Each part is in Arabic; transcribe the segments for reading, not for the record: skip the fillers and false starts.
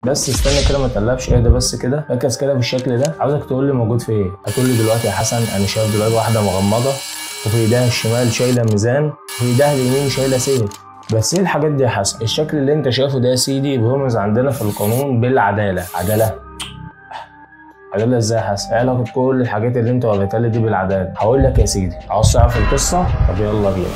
بس استنى كده ما تقلبش، اهدى بس كده، ركز كده بالشكل ده. عاوزك تقول لي موجود في ايه. هتقول لي دلوقتي يا حسن انا شايف دلوقتي واحده مغمضه وفي ايديها الشمال شايله ميزان وفي ايديها اليمين شايله سيف. بس ايه الحاجات دي يا حسن؟ الشكل اللي انت شايفه ده يا سيدي بيرمز عندنا في القانون بالعداله. عداله ازاي يا حسن؟ ايه علاقه كل الحاجات اللي انت وريتها لي دي بالعداله؟ هقول لك يا سيدي، عاوز تعرف القصه؟ طب يلا بينا.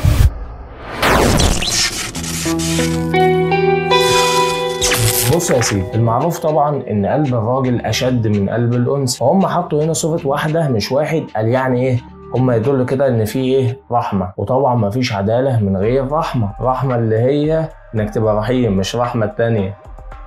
بص يا سيدي، المعروف طبعا ان قلب الراجل اشد من قلب الانثى، فهم حطوا هنا صفه واحده مش واحد. قال يعني ايه؟ هم يدل كده ان في ايه؟ رحمه. وطبعا مفيش عداله من غير رحمه. رحمه اللي هي انك تبقى رحيم، مش رحمه التانيه.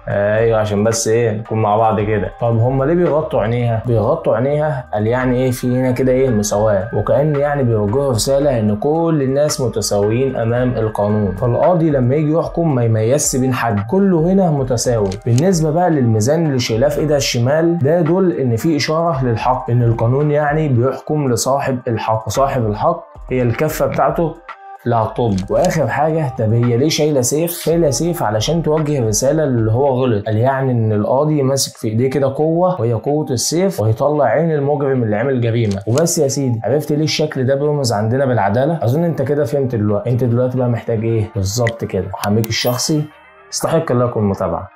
ايوه عشان بس ايه نكون مع بعض كده. طب هم ليه بيغطوا عينيها؟ بيغطوا عينيها قال يعني ايه؟ في هنا كده ايه؟ مساواه، وكأن يعني بيوجهوا رساله ان كل الناس متساويين امام القانون. فالقاضي لما يجي يحكم ما يميزش بين حد، كله هنا متساوي. بالنسبه بقى للميزان اللي شايلاه في ايدها الشمال، ده يدل ان في اشاره للحق، ان القانون يعني بيحكم لصاحب الحق، وصاحب الحق هي الكفه بتاعته لا طب. واخر حاجه، طب هي ليه شايله سيف؟ شايله سيف علشان توجه رساله اللي هو غلط. قال يعني ان القاضي ماسك في ايديه كده قوه، وهي قوه السيف، وهيطلع عين المجرم اللي عمل جريمه. وبس يا سيدي، عرفت ليه الشكل ده بيرمز عندنا بالعداله؟ اظن انت كده فهمت دلوقتي. انت دلوقتي بقى محتاج ايه بالظبط كده؟ محاميك الشخصي يستحق لكم المتابعه.